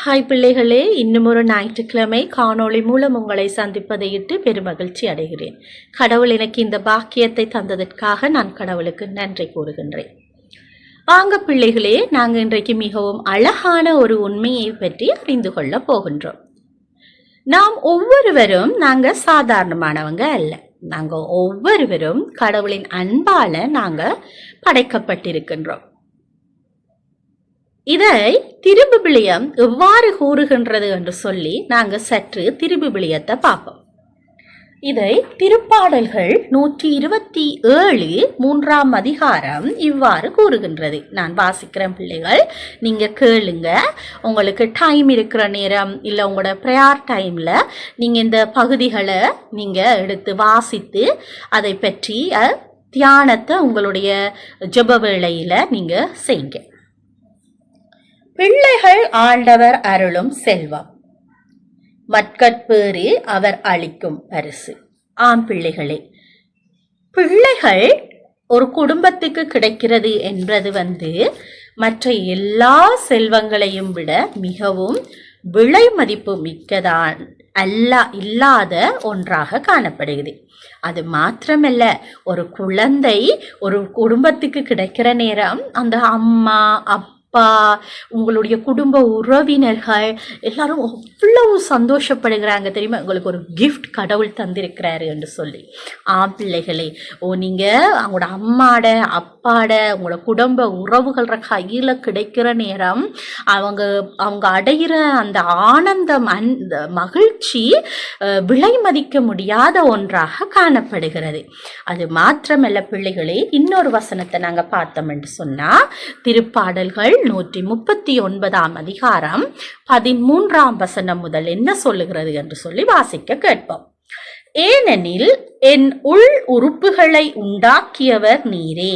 Hi பிள்ளைகளே, இன்னும் ஒரு ஞாயிற்றுக்கிழமை காணொளி மூலம் உங்களை சந்திப்பதையிட்டு பெருமகிழ்ச்சி அடைகிறேன். கடவுள் எனக்கு இந்த பாக்கியத்தை தந்ததற்காக நான் கடவுளுக்கு நன்றி கூறுகின்றேன். வாங்க பிள்ளைகளே, நாங்கள் இன்றைக்கு மிகவும் அழகான ஒரு உண்மையை பற்றி அறிந்து கொள்ள போகின்றோம். நாம் ஒவ்வொருவரும் நாங்கள் சாதாரணமானவங்க அல்ல. நாங்கள் ஒவ்வொருவரும் கடவுளின் அன்பால நாங்கள் படைக்கப்பட்டிருக்கின்றோம். இதை திருபிபிலியம் எவ்வாறு கூறுகின்றது என்று சொல்லி நாங்கள் சற்று திருபிபிலியத்தை பார்ப்போம். இதை திருப்பாடல்கள் 127 3ஆம் அதிகாரம் இவ்வாறு கூறுகின்றது. நான் வாசிக்கிறேன் பிள்ளைகள், நீங்க கேளுங்க. உங்களுக்கு டைம் இருக்கிற நேரம் இல்லை உங்களோட ப்ரேயர் டைம்ல நீங்க இந்த பகுதிகளை நீங்க எடுத்து வாசித்து அதை பற்றி தியானத்தை உங்களுடைய ஜெப வேளையில நீங்க செய்யுங்க. பிள்ளைகள் ஆண்டவர் அருளும் செல்வம், மட்கட்பேறு அவர் அளிக்கும் பரிசு. ஆம் பிள்ளைகளே, பிள்ளைகள் ஒரு குடும்பத்துக்கு கிடைக்கிறது என்பது மற்ற எல்லா செல்வங்களையும் விட மிகவும் விலை மதிப்பு மிக்கதான் இல்லாத ஒன்றாக காணப்படுகிறது. அது மாத்திரமல்ல, ஒரு குழந்தை ஒரு குடும்பத்துக்கு கிடைக்கிற நேரம் அந்த அம்மா அப்பா உங்களுடைய குடும்ப உறவினர்கள் எல்லாரும் அவ்வளவு சந்தோஷப்படுகிறாங்க. தெரியுமா, உங்களுக்கு ஒரு கிஃப்ட் கடவுள் தந்திருக்கிறாரு என்று சொல்லி. பிள்ளைகளே, நீங்கள் அவங்களோட அம்மாட அப்பாட உங்களோட குடும்ப உறவுகள கையில் கிடைக்கிற நேரம் அவங்க அடைகிற அந்த ஆனந்தம், அந்த மகிழ்ச்சி விலை மதிக்க முடியாத ஒன்றாக காணப்படுகிறது. அது மாத்திரமல்ல பிள்ளைகளே, இன்னொரு வசனத்தை நாங்கள் பார்த்தோம் என்று சொன்னால் திருப்பாடல்கள் 139ஆம் அதிகாரம் 13ஆம் வசனம் முதல் என்ன சொல்லுகிறது என்று சொல்லி வாசிக்க கேட்போம். ஏனெனில் என் உள் உறுப்புகளை உண்டாக்கியவர் நீரே,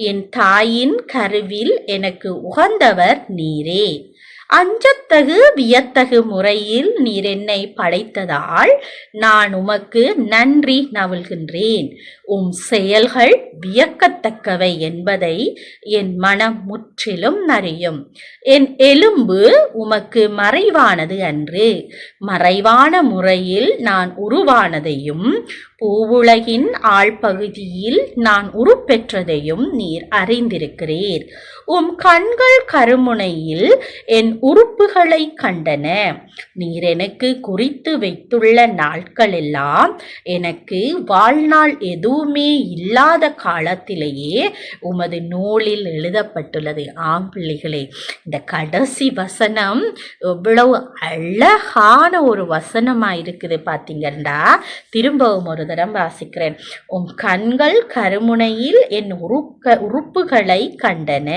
என் தாயின் கருவில் எனக்கு உகந்தவர் நீரே. அஞ்சத்தகு வியத்தகு முறையில் நீர் என்னை படைத்ததால் நான் உமக்கு நன்றி நவல்கின்றேன். செயல்கள் வியக்கத்தக்கவை என்பதை என் மனம் முற்றிலும் அறியும். என் எலும்பு உமக்கு மறைவானது அன்று. மறைவான முறையில் நான் உருவானதையும் பூவுலகின் ஆழ்பகுதியில் நான் உருப்பெற்றதையும் நீர் அறிந்திருக்கிறீர். கண்கள் கருமுனையில் என் உறுப்புகளை கண்டன. நீர் எனக்கு குறித்து வைத்துள்ள நாட்கள் எல்லாம் எனக்கு வாழ்நாள் எதுவுமே இல்லாத காலத்திலேயே உமது நூலில் எழுதப்பட்டுள்ளது. ஆம் பிள்ளைகளே, இந்த கடைசி வசனம் எவ்வளவு அழகான ஒரு வசனமா இருக்குது பார்த்தீங்கன்னா. திரும்பவும் ஒரு தரம் வாசிக்கிறேன். கண்கள் கருமுனையில் என் உறுப்புகளை கண்டன.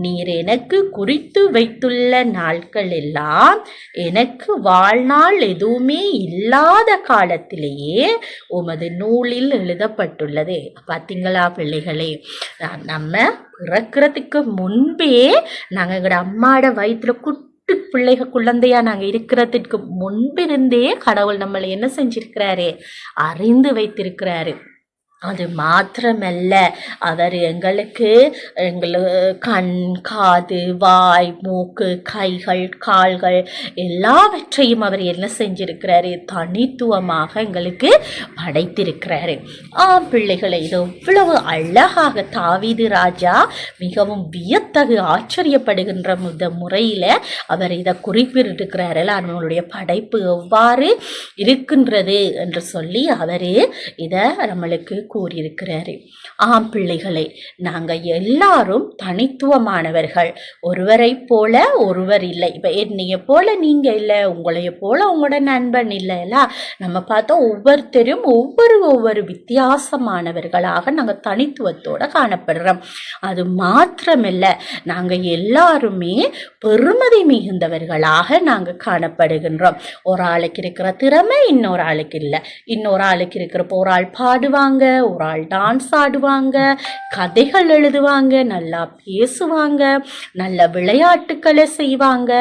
நீர் எனக்கு குறித்து வைத்துள்ள நாட்கள் எல்லாம் எனக்கு வாழ்நாள் எதுவுமே இல்லாத காலத்திலேயே உமது நூலில் எழுதப்பட்டுள்ளது. பார்த்தீங்களா பிள்ளைகளே, நம்ம பிறக்கிறதுக்கு முன்பே நாங்கள் எங்களோட அம்மாவோட வயிற்றுல குழந்தையா நாங்க இருக்கிறதுக்கு முன்பிருந்தே கடவுள் நம்மளை என்ன செஞ்சிருக்கிறாரு, அறிந்து வைத்திருக்கிறாரு. அது மாத்திரமல்ல, அவர் எங்களுக்கு கண், காது, வாய், மூக்கு, கைகள், கால்கள் எல்லாவற்றையும் அவர் என்ன செஞ்சிருக்கிறாரு, தனித்துவமாக எங்களுக்கு படைத்திருக்கிறாரு. பிள்ளைகளை, இது எவ்வளவு அழகாக தாவீது ராஜா மிகவும் வியத்தகு ஆச்சரியப்படுகின்ற முறையில அவர் இதை குறிப்பிட்டிருக்கிறாரு. அவனுடைய படைப்பு எவ்வாறு இருக்கின்றது என்று சொல்லி அவரு இதை நம்மளுக்கு கூறியிருக்கிறாரு. பிள்ளைகளை, நாங்க எல்லாரும் தனித்துவமானவர்கள். ஒருவரை போல ஒருவர் இல்லை. இப்ப என்னைய போல நீங்க இல்லை, உங்களைய போல உங்களோட நண்பன் இல்லைல்ல. நம்ம பார்த்தோம், ஒவ்வொருத்தரும் ஒவ்வொரு வித்தியாசமானவர்களாக நாங்க தனித்துவத்தோட காணப்படுறோம். அது மாத்திரமில்ல, நாங்க எல்லாருமே பெருமதி மிகுந்தவர்களாக நாங்க காணப்படுகின்றோம். ஒரு ஆளுக்கு இருக்கிற திறமை இன்னொரு ஆளுக்கு இல்லை. இன்னொரு ஆளுக்கு இருக்கிறப்ப ஒரு ஆள் பாடுவாங்க, ஒரு ஆள் டான்ஸ் ஆடுவாங்க, கதைகள் எழுதுவாங்க, நல்லா பேசுவாங்க, நல்ல விளையாட்டுக்களை செய்வாங்க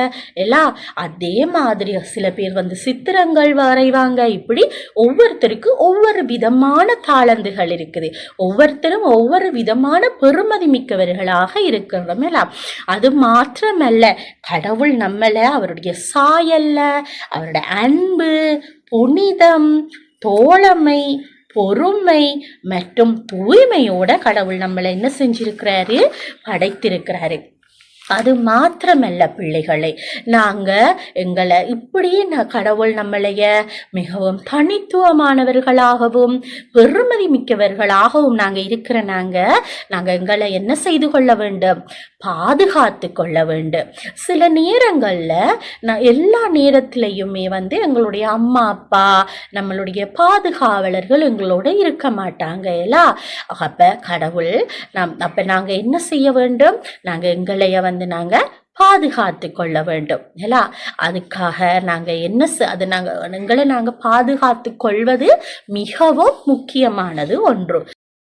எல்லாம். அதே மாதிரி சில பேர் வந்து சித்திரங்கள் வரைவாங்க. இப்படி ஒவ்வொருத்தருக்கும் ஒவ்வொரு விதமான தாளந்துகள் இருக்குது. ஒவ்வொருத்தரும் ஒவ்வொரு விதமான பெருமதி மிக்கவர்களாக இருக்கிறோம். அது மாத்திரமல்ல, கடவுள் நம்மளை அவருடைய சாயல்ல அவருடைய அன்பு, புனிதம், தோழமை, பொறுமை மற்றும் தூய்மையோட கடவுள் நம்மளை என்ன செஞ்சிருக்கிறாரு, படைத்திருக்கிறாரு. அது மாத்திரமல்ல பிள்ளைகளை, நாங்கள் எங்களை இப்படியே கடவுள் நம்மளைய மிகவும் தனித்துவமானவர்களாகவும் பெருமதி மிக்கவர்களாகவும் நாங்கள் இருக்கிற நாங்கள் எங்களை என்ன செய்து கொள்ள வேண்டும், பாதுகாத்து கொள்ள வேண்டும். சில நேரங்களில் எல்லா நேரத்திலையுமே வந்து எங்களுடைய அம்மா அப்பா நம்மளுடைய பாதுகாவலர்கள் எங்களோட இருக்க மாட்டாங்க எல்லாம். அப்போ கடவுள் அப்போ நாங்கள் என்ன செய்ய வேண்டும், நாங்கள் எங்களைய வந்து நாங்கள் பாதுகாத்து கொள்ள வேண்டும் இல்ல. அதுக்காக நாங்கள் என்ன அது எங்களை நாங்கள் பாதுகாத்து கொள்வது மிகவும் முக்கியமானது ஒன்று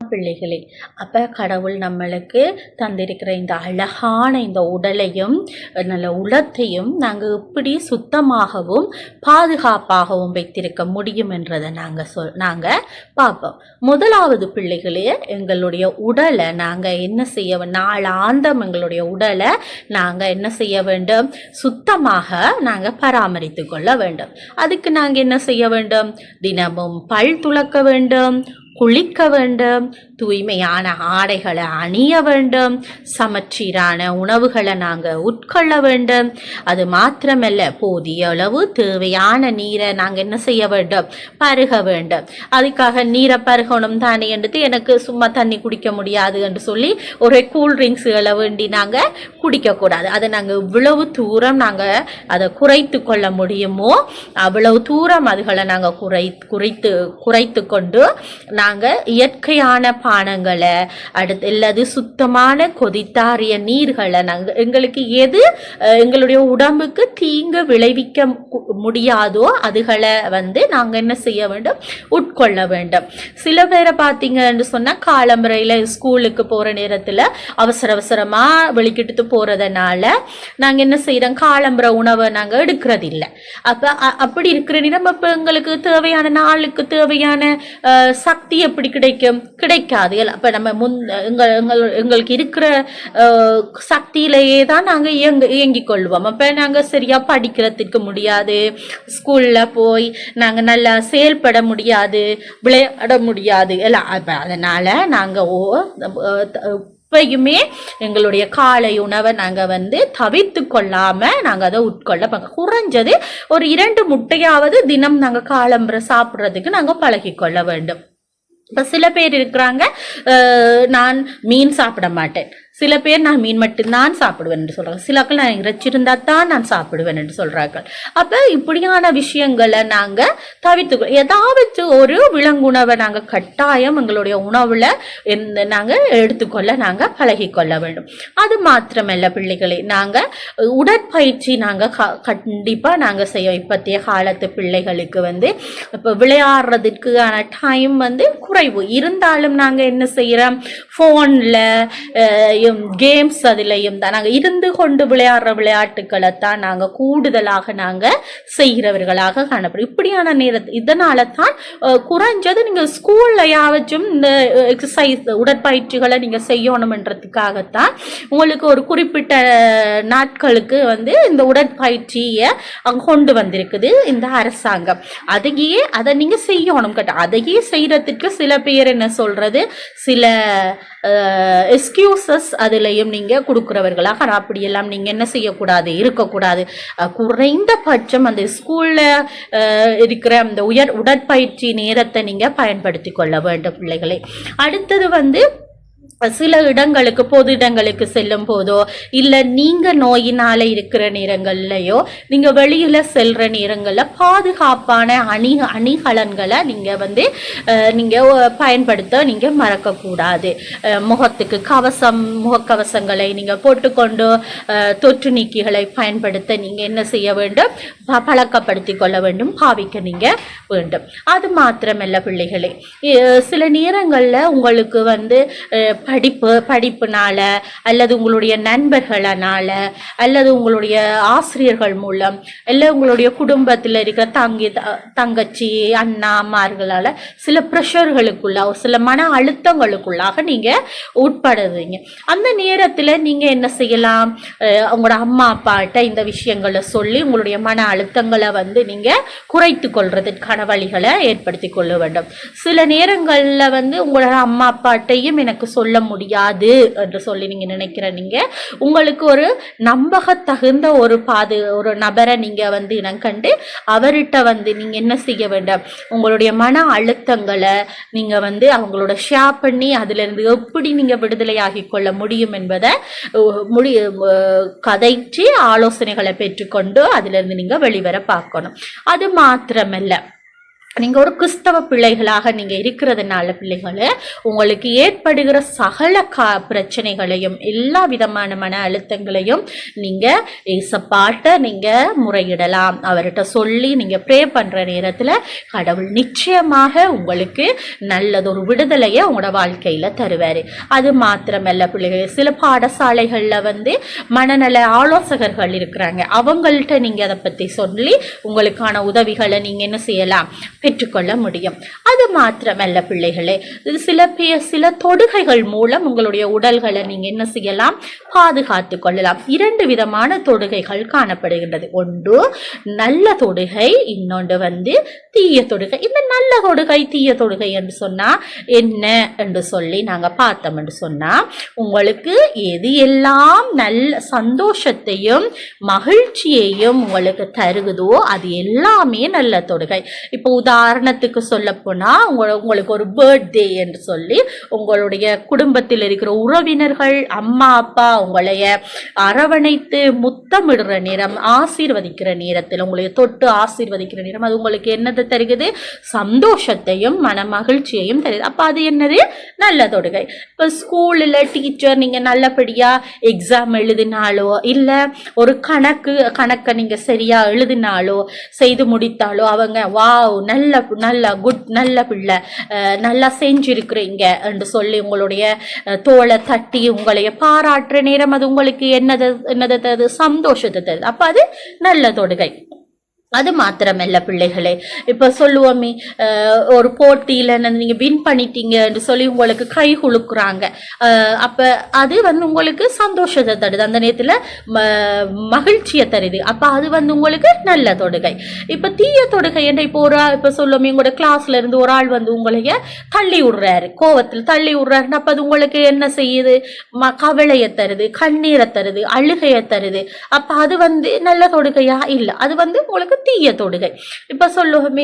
பிள்ளைகளே. அப்போ கடவுள் நம்மளுக்கு தந்திருக்கிற இந்த அழகான இந்த உடலையும் நல்ல உளத்தையும் நாங்கள் எப்படி சுத்தமாகவும் பாதுகாப்பாகவும் வைத்திருக்க முடியும் என்றதை நாங்கள் பார்ப்போம். முதலாவது பிள்ளைகளே, எங்களுடைய உடலை நாங்கள் என்ன செய்ய, நாளாந்தம் எங்களுடைய உடலை நாங்கள் என்ன செய்ய வேண்டும், சுத்தமாக நாங்கள் பராமரித்து கொள்ள வேண்டும். அதுக்கு நாங்கள் என்ன செய்ய வேண்டும், தினமும் பல் துலக்க வேண்டும், குளிக்க வேண்டும், தூய்மையான ஆடைகளை அணிய வேண்டும், சமச்சீரான உணவுகளை நாங்கள் உட்கொள்ள வேண்டும். அது மாத்திரமல்ல, போதிய அளவு தேவையான நீரை நாங்கள் என்ன செய்ய வேண்டும், பருக வேண்டும். அதுக்காக நீரை பருகணும் தானே என்று எனக்கு சும்மா தண்ணி குடிக்க முடியாது என்று சொல்லி ஒரு கூல்ட்ரிங்க்ஸுகளை வேண்டி நாங்கள் குடிக்கக்கூடாது. அதை நாங்கள் இவ்வளவு தூரம் நாங்கள் அதை குறைத்து கொள்ள முடியுமோ அவ்வளவு தூரம் அதுகளை நாங்கள் குறைத்து கொண்டு நாங்கள் இயற்கையான பானங்களை, அடுத்து எல்லாது சுத்தமான கொதித்தாறிய நீர்களை நாங்கள் எங்களுக்கு எது எங்களுடைய உடம்புக்கு தீங்கு விளைவிக்க முடியாதோ அதுகளை வந்து நாங்கள் என்ன செய்ய வேண்டும், உட்கொள்ள வேண்டும். சில பேரை பார்த்தீங்கன்னு சொன்னால் காலம்பரையில் ஸ்கூலுக்கு போகிற நேரத்தில் அவசரமாக வெளிக்கிட்டு போகிறதுனால நாங்கள் என்ன செய்கிறோம், காலம்பரை உணவை நாங்கள் எடுக்கிறதில்லை. அப்படி இருக்கிற நேரம் இப்போ எங்களுக்கு தேவையான நாளுக்கு தேவையான சக்தி எப்படி கிடைக்காது. அப்போ நம்ம எங்களுக்கு இருக்கிற சக்தியிலேயே தான் நாங்கள் இயங்கிக் கொள்வோம். அப்போ நாங்கள் சரியாக படிக்கிறதுக்கு முடியாது, ஸ்கூலில் போய் நாங்கள் நல்லா செயல்பட முடியாது, விளையாட முடியாது எல்லாம். அப்போ அதனால் நாங்கள் எப்பயுமே எங்களுடைய காலை உணவை நாங்கள் வந்து தவிர்த்து கொள்ளாமல் நாங்கள் அதை உட்கொள்ள குறைஞ்சது ஒரு 2 முட்டையாவது தினம் நாங்கள் காலம்பரை சாப்பிட்றதுக்கு நாங்கள் பழகிக்கொள்ள வேண்டும். இப்போ சில பேர் இருக்கிறாங்க, நான் மீன் சாப்பிட மாட்டேன், சில பேர் நான் மீன் மட்டும்தான் சாப்பிடுவேன் என்று சொல்கிறாங்க, சிலக்கள் நான் இறைச்சி இருந்தால் தான் நான் சாப்பிடுவேன் என்று சொல்கிறார்கள். அப்போ இப்படியான விஷயங்களை நாங்கள் தவிர்த்து, ஏதாவது ஒரு விலங்குணவை நாங்கள் கட்டாயம் எங்களுடைய உணவில் நாங்கள் எடுத்துக்கொள்ள நாங்கள் பழகிக்கொள்ள வேண்டும். அது மாத்திரமல்ல பிள்ளைகளை, நாங்கள் உடற்பயிற்சி நாங்கள் கண்டிப்பாக நாங்கள் செய்ய. இப்போத்தைய காலத்து பிள்ளைகளுக்கு வந்து இப்போ விளையாடுறதுக்கான டைம் வந்து குறைவு இருந்தாலும் நாங்கள் என்ன செய்கிறோம், ஃபோனில் கேம்ஸ் அதிலையும் தான் நாங்கள் இருந்து கொண்டு விளையாடுற விளையாட்டுக்களை தான் நாங்கள் கூடுதலாக நாங்கள் செய்கிறவர்களாக காணப்படும். இப்படியான நேரத்தில் இதனால தான் குறைஞ்சது நீங்கள் ஸ்கூலில் யாவச்சும் இந்த எக்ஸசைஸ் உடற்பயிற்சிகளை நீங்கள் செய்யணும்ன்றதுக்காகத்தான் உங்களுக்கு ஒரு குறிப்பிட்ட நாட்களுக்கு வந்து இந்த உடற்பயிற்சியை அங்கே கொண்டு வந்திருக்குது இந்த அரசாங்கம். அதை நீங்கள் செய்யணும் கேட்டால் அதையே செய்கிறதுக்கு சில பேர் என்ன சொல்கிறது, சில எக்ஸ்கியூசஸ் அதுலேயும் நீங்கள் கொடுக்குறவர்களாக. அப்படியெல்லாம் நீங்கள் என்ன செய்யக்கூடாது, இருக்கக்கூடாது. குறைந்தபட்சம் அந்த ஸ்கூலில் இருக்கிற அந்த உடற்பயிற்சி நேரத்தை நீங்கள் பயன்படுத்தி கொள்ள வேண்டும் பிள்ளைகளை. அடுத்தது வந்து சில இடங்களுக்கு பொது இடங்களுக்கு செல்லும் போதோ இல்லை நீங்கள் நோயினால இருக்கிற நேரங்கள்லையோ நீங்கள் வெளியில் செல்கிற நேரங்களில் பாதுகாப்பான அணிகலன்களை நீங்கள் வந்து நீங்கள் பயன்படுத்த நீங்கள் மறக்கக்கூடாது. முகத்துக்கு முகக்கவசங்களை நீங்கள் போட்டுக்கொண்டு தொற்று நீக்கிகளை பயன்படுத்த நீங்கள் என்ன செய்ய வேண்டும், பழக்கப்படுத்தி கொள்ள வேண்டும், பாவிக்க நீங்கள் வேண்டும். அது மாத்திரமல்ல பிள்ளைகளே, சில நேரங்களில் உங்களுக்கு வந்து படிப்புனால அல்லது உங்களுடைய நண்பர்களால அல்லது உங்களுடைய ஆசிரியர்கள் மூலம் இல்லை உங்களுடைய குடும்பத்தில் இருக்கிற தங்கச்சி அண்ணா அம்மார்களால் சில ப்ரெஷர்களுக்குள்ள சில மன அழுத்தங்களுக்குள்ளாக நீங்கள் உட்படுறீங்க. அந்த நேரத்தில் நீங்கள் என்ன செய்யலாம், உங்களோட அம்மா அப்பாட்ட இந்த விஷயங்களை சொல்லி உங்களுடைய மன அழுத்தங்களை வந்து நீங்கள் குறைத்து கொள்றதுக்கான வழிகளை ஏற்படுத்தி கொள்ள வேண்டும். சில நேரங்களில் வந்து உங்களோட அம்மா அப்பாட்டையும் எனக்கு சொல்ல முடியாது என்று சொல்லி நீங்க நினைக்கிற நீங்க உங்களுக்கு ஒரு நம்பகத்தகுந்த ஒரு நபரை நீங்க வந்து இனங்கண்டு அவர்கிட்ட வந்து நீங்க என்ன செய்ய வேண்டும், உங்களுடைய மன அழுத்தங்களை நீங்க வந்து அவங்களோட ஷேர் பண்ணி அதுல இருந்து எப்படி நீங்க விடுதலையாகி கொள்ள முடியும் என்பதை கதைச்சு ஆலோசனைகளை பெற்றுக்கொண்டு அதுல இருந்து நீங்க வெளிவர பார்க்கணும். அது மாத்திரமல்ல, நீங்க ஒரு கிறிஸ்தவ பிள்ளைகளாக நீங்க இருக்கிறதுனால பிள்ளைகளை உங்களுக்கு ஏற்படுகிற சகல பிரச்சனைகளையும் எல்லா விதமான மன அழுத்தங்களையும் நீங்க ஏசப்பாட்ட நீங்க முறையிடலாம். அவர்கிட்ட சொல்லி நீங்க ப்ரே பண்ற நேரத்துல கடவுள் நிச்சயமாக உங்களுக்கு நல்லதொரு விடுதலையை உங்களோட வாழ்க்கையில தருவாரு. அது மாத்திரமல்ல பிள்ளைகள், சில பாடசாலைகள்ல வந்து மனநல ஆலோசகர்கள் இருக்கிறாங்க. அவங்கள்ட்ட நீங்க அதை பத்தி சொல்லி உங்களுக்கான உதவிகளை நீங்க என்ன செய்யலாம், பெற்றுக்கொள்ள முடியும். அது மாத்திரமல்ல பிள்ளைகளே, சில தொடுகைகள் மூலம் உங்களுடைய உடல்களை நீங்க என்ன செய்யலாம், பாதுகாத்து கொள்ளலாம். 2 விதமான தொடுகைகள் காணப்படுகின்றது. ஒன்று நல்ல தொடுகை, இன்னொன்று வந்து தீய தொடுகை. இந்த நல்ல தொடுகை தீய தொடுகை என்று சொன்னா என்ன என்று சொல்லி நாங்க பார்த்தோம் என்று சொன்னா, உங்களுக்கு எது எல்லாம் நல்ல சந்தோஷத்தையும் மகிழ்ச்சியையும் உங்களுக்கு தருகுதோ அது எல்லாமே நல்ல தொடுகை. இப்போ உதாரணத்துக்கு சொல்ல போனா, உங்களுக்கு ஒரு பர்த்டே என்று சொல்லி உங்களுடைய குடும்பத்தில் இருக்கிற உறவினர்கள் அம்மா அப்பா உங்களைய அரவணைத்து முத்தமிடுற நேரம், ஆசீர்வதிக்கிற நேரத்தில் உங்களை தொட்டு ஆசீர்வதிக்கிற நேரம், அது உங்களுக்கு என்னது தருகிறது, சந்தோஷத்தையும் மன மகிழ்ச்சியையும் தருது. அப்ப அது என்னது, நல்ல தொடுகை. இப்போ ஸ்கூலில் டீச்சர் நீங்க நல்லபடியா எக்ஸாம் எழுதினாலோ இல்ல ஒரு கணக்கை நீங்க சரியா எழுதினாலோ செய்து முடித்தாலோ அவங்க வாவ் நல்ல பிள்ளை நல்லா செஞ்சிருக்கிறீங்க என்று சொல்லி உங்களுடைய தோளை தட்டி உங்களைய பாராட்டுற நேரம் அது உங்களுக்கு என்னது தருது, சந்தோஷத்தை தருது. அப்ப அது நல்ல தொடுகை. அது மாத்திரமல்ல பிள்ளைகளே, இப்போ சொல்லுவோமே ஒரு போட்டியில் நீங்கள் வின் பண்ணிட்டீங்கன்னு சொல்லி உங்களுக்கு கை குலுக்குறாங்க. அப்போ அது வந்து உங்களுக்கு சந்தோஷத்தை தருது, அந்த நேரத்தில் மகிழ்ச்சியை தருது. அப்போ அது வந்து உங்களுக்கு நல்ல தொடுகை. இப்போ தீய தொடுகை என்ற இப்போ சொல்லுவோமே, உங்களோட கிளாஸ்ல இருந்து ஒரு ஆள் வந்து உங்களைய தள்ளி விடுறாரு, கோவத்தில் தள்ளி விடுறாருன்னு அப்போ அது உங்களுக்கு என்ன செய்யுது, கவலையை தருது, கண்ணீரை தருது, அழுகையை தருது. அப்போ அது வந்து நல்ல தொடுகையா இல்லை, அது வந்து உங்களுக்கு தீய தொடுகை. இப்ப சொல்லுவோமே,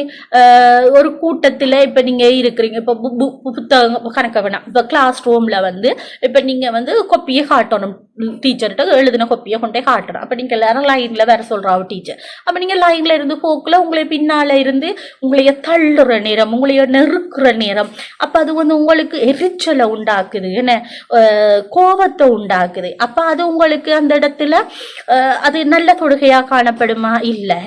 ஒரு கூட்டத்துல இப்ப நீங்க இருக்கிறீங்க, இப்ப புத்தகம் கணக்க வேணாம், இப்ப கிளாஸ் ரூம்ல வந்து இப்ப நீங்க வந்து கொப்பியை காட்டணும், டீச்சர்கிட்ட எழுதின கொப்பியை கொண்டே காட்டணும். அப்ப நீங்க எல்லாரும் லைன்ல வேற சொல்றாங்க டீச்சர். அப்ப நீங்க லைன்ல இருந்து போக்குல உங்களை பின்னால இருந்து உங்களைய தள்ளுற நேரம், உங்களைய நெருக்குற நேரம், அப்ப அது வந்து உங்களுக்கு எரிச்சலை உண்டாக்குது, என்ன கோபத்தை உண்டாக்குது. அப்ப அது உங்களுக்கு அந்த இடத்துல அது நல்ல தொடுகையா காணப்படுமா, இல்ல.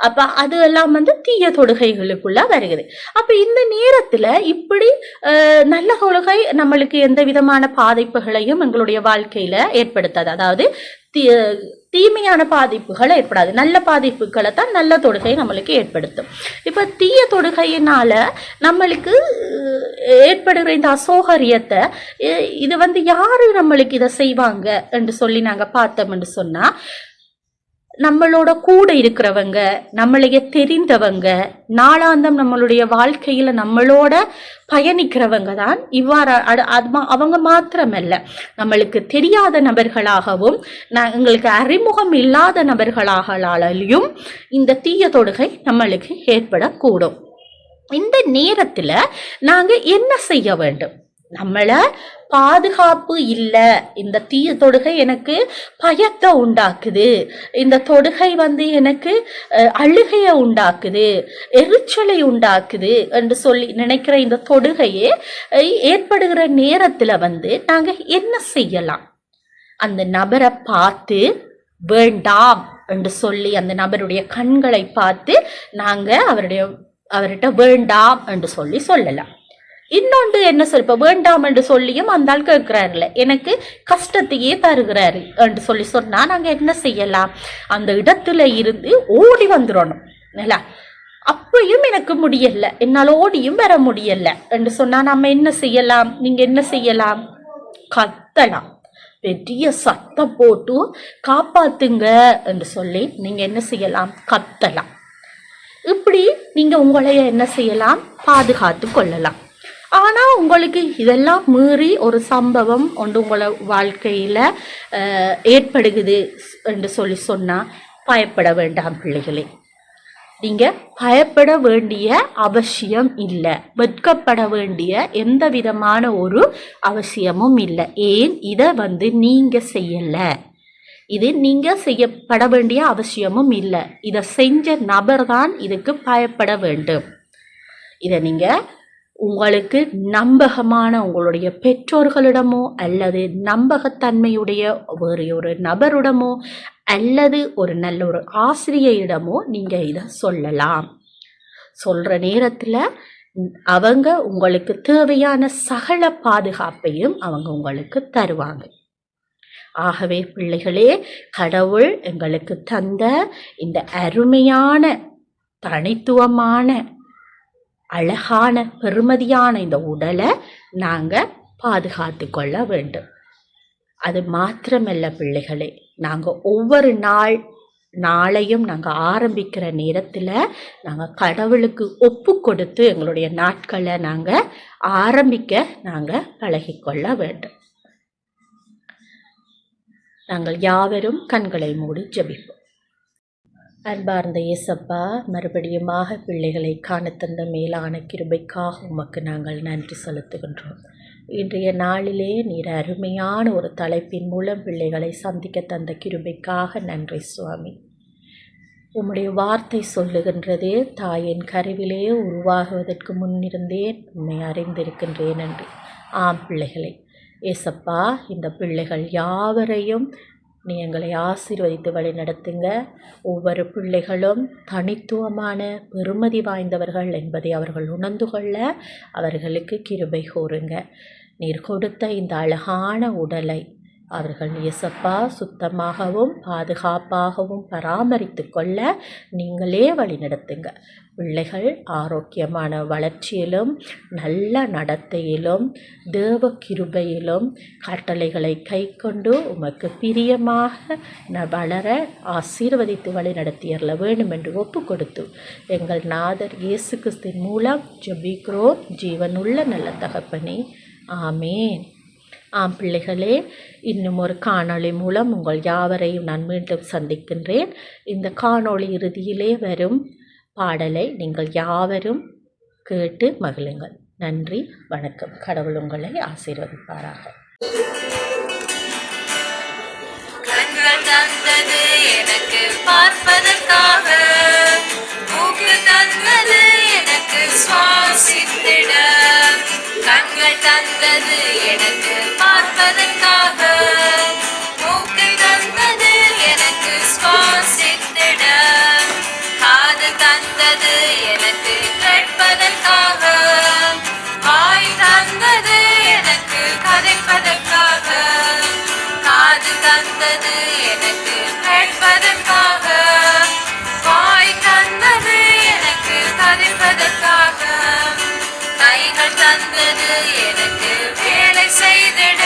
அப்ப அது எல்லாம் வந்து தீய தொடுகைகளுக்குள்ள வருகிறது. அப்ப இந்த நேரத்துல இப்படி நல்ல தொடுகை நம்மளுக்கு எந்த விதமான பாதிப்புகளையும் எங்களுடைய வாழ்க்கையில ஏற்படுத்தாது. அதாவது தீமையான பாதிப்புகளை ஏற்படாது, நல்ல பாதிப்புகளை தான் நல்ல தொடுகை நம்மளுக்கு ஏற்படுத்தும். இப்ப தீய தொடுகையினால நம்மளுக்கு ஏற்படுகிற இந்த அசௌகரியத்தை இது வந்து யாரு நம்மளுக்கு இதை செய்வாங்க என்று சொல்லி நாங்க பார்த்தோம் என்று சொன்னா, நம்மளோட கூட இருக்கிறவங்க, நம்மளைய தெரிந்தவங்க, நாளாந்தம் நம்மளுடைய வாழ்க்கையில நம்மளோட பயணிக்கிறவங்க தான் இவ்வாறு. அவங்க மாத்திரமல்ல, நம்மளுக்கு தெரியாத நபர்களாகவும் எங்களுக்கு அறிமுகம் இல்லாத நபர்களாகலாலையும் இந்த தீய தொடுகை நம்மளுக்கு ஏற்படக்கூடும். இந்த நேரத்துல நாங்க என்ன செய்ய வேண்டும், நம்மளை பாதுகாப்பு இல்லை, இந்த தீய தொடுகை எனக்கு பயத்தை உண்டாக்குது, இந்த தொடுகை எனக்கு அழுகைய உண்டாக்குது, எரிச்சலை உண்டாக்குது என்று சொல்லி நினைக்கிற இந்த தொடுகையே ஏற்படுகிற நேரத்துல நாங்க என்ன செய்யலாம்? அந்த நபரை பார்த்து வேண்டாம் என்று சொல்லி அந்த நபருடைய கண்களை பார்த்து நாங்க அவர்கிட்ட வேண்டாம் என்று சொல்லலாம். இன்னொன்று என்ன சொல், இப்ப வேண்டாம் என்று சொல்லியும் அந்த ஆள் கேட்கிறாருல, எனக்கு கஷ்டத்தையே தருகிறாரு என்று சொன்னா நாங்க என்ன செய்யலாம்? அந்த இடத்துல இருந்து ஓடி வந்துடணும். அப்பயும் எனக்கு முடியல, என்னால் ஓடியும் வர முடியல என்று சொன்னா நம்ம என்ன செய்யலாம்? நீங்க என்ன செய்யலாம்? கத்தலாம், பெரிய சத்தம் போட்டு காப்பாத்துங்க என்று சொல்லி நீங்க என்ன செய்யலாம்? கத்தலாம். இப்படி நீங்க உங்களைய என்ன செய்யலாம்? பாதுகாத்து கொள்ளலாம். ஆனா உங்களுக்கு இதெல்லாம் மீறி ஒரு சம்பவம் ஒன்று உங்களை வாழ்க்கையில ஏற்படுகுது என்று சொன்னா பயப்பட வேண்டாம் பிள்ளைகளே. நீங்க பயப்பட வேண்டிய அவசியம் இல்லை, வெட்கப்பட வேண்டிய எந்த விதமான ஒரு அவசியமும் இல்லை. ஏன் இதை நீங்க செய்யல, இது நீங்க செய்யப்பட வேண்டிய அவசியமும் இல்லை. இதை செஞ்ச நபர் தான் இதுக்கு பயப்பட வேண்டும். இதை நீங்க உங்களுக்கு நம்பகமான உங்களுடைய பெற்றோர்களிடமோ அல்லது நம்பகத்தன்மையுடைய வேறு ஒரு நபரிடமோ அல்லது ஒரு நல்ல ஒரு ஆசிரியரிடமோ நீங்க இதை சொல்லலாம். சொல்ற நேரத்துல அவங்க உங்களுக்கு தேவையான சகல பாதுகாப்பையும் அவங்க உங்களுக்கு தருவாங்க. ஆகவே பிள்ளைகளே, கடவுள் எங்களுக்கு தந்த இந்த அருமையான தனித்துவமான அழகான பெருமதியான இந்த உடலை நாங்க பாதுகாத்து கொள்ள வேண்டும். அது மாத்திரமல்ல பிள்ளைகளே, நாங்க ஒவ்வொரு நாளையும் நாங்கள் ஆரம்பிக்கிற நேரத்தில் நாங்கள் கடவுளுக்கு ஒப்பு கொடுத்து எங்களுடைய நாட்களை நாங்கள் ஆரம்பிக்க நாங்கள் பழகிக்கொள்ள வேண்டும். நாங்கள் யாவரும் கண்களை மூடி ஜெபிப்போம். அன்பார்ந்த இயேசப்பா, மறுபடியுமாக பிள்ளைகளை காணத்தந்த மேலான கிருபைக்காக உமக்கு நாங்கள் நன்றி செலுத்துகின்றோம். இன்றைய நாளிலே நீர் அருமையான ஒரு தலைப்பின் மூலம் பிள்ளைகளை சந்திக்க தந்த கிருபைக்காக நன்றி சுவாமி. உம்முடைய வார்த்தை சொல்லுகின்றது, தாயின் கருவிலே உருவாகுவதற்கு முன்னிருந்தேன் உண்மை அறிந்திருக்கின்றேன் என்று. ஆம் பிள்ளைகளை, ஏசப்பா, இந்த பிள்ளைகள் யாவரையும் நீ எங்களை ஆசீர்வதித்து வழி நடத்துங்க. ஒவ்வொரு பிள்ளைகளும் தனித்துவமான பெருமதி வாய்ந்தவர்கள் என்பதை அவர்கள் உணர்ந்து கொள்ள அவர்களுக்கு கிருபை கூறுங்க. நீர் கொடுத்த இந்த அழகான உடலை அவர்கள் இயேசப்பா சுத்தமாகவும் பாதுகாப்பாகவும் பராமரித்து கொள்ள நீங்களே வழி நடத்துங்க. பிள்ளைகள் ஆரோக்கியமான வளர்ச்சியிலும் நல்ல நடத்தையிலும் தேவ கிருபையிலும் கட்டளைகளை கை கொண்டு உமக்கு பிரியமாக வளர ஆசீர்வதித்து வழி நடத்தியறல வேண்டும் என்று ஒப்பு கொடுத்து எங்கள் நாதர் இயேசு கிறிஸ்துவின் மூலம் ஜெபிக்கிறோம் ஜீவனுள்ள நல்ல தகப்பனே, ஆமேன். ஆம் பிள்ளைகளே, இன்னும் ஒரு காணொளி மூலம் உங்கள் யாவரையும் நான் மீண்டும் சந்திக்கின்றேன். இந்த காணொளி இறுதியிலே வரும் பாடலை நீங்கள் யாவரும் கேட்டு மகிழுங்கள். நன்றி, வணக்கம். கடவுள் உங்களை ஆசீர்வதிப்பாராக. கண்கள் தந்தது எனக்கு பார்ப்பதற்காக, மூக்கு தந்தது எனக்கு சுவாசித்திட. கண்கள் தந்தது எனக்கு பார்ப்பதற்காக, மூக்கை தந்தது எனக்கு சுவாசித்திட. காது தந்தது எனக்கு கேட்பதற்காக, வாய் தந்தது எனக்கு கதைப்பதற்காக. காது தந்தது எனக்கு கேட்பதற்காக, வாய் தந்தது எனக்கு கதைப்பதற்காக. கைகள் தந்தது எனக்கு வேலை செய்திட,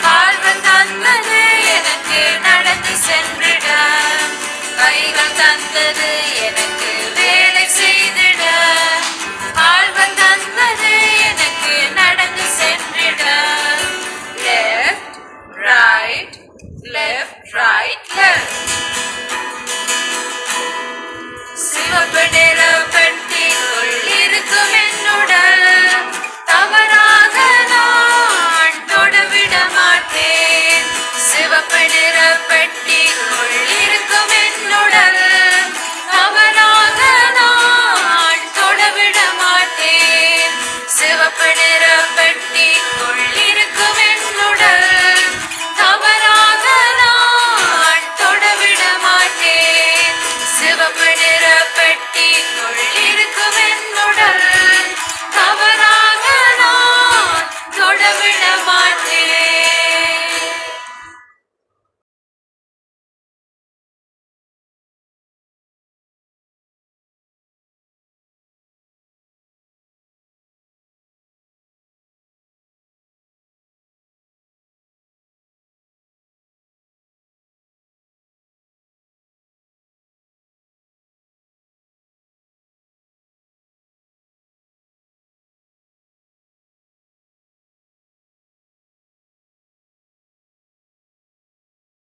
கால்கள் தந்தது எனக்கு நடந்து சென்றிட. கைகள் தந்தது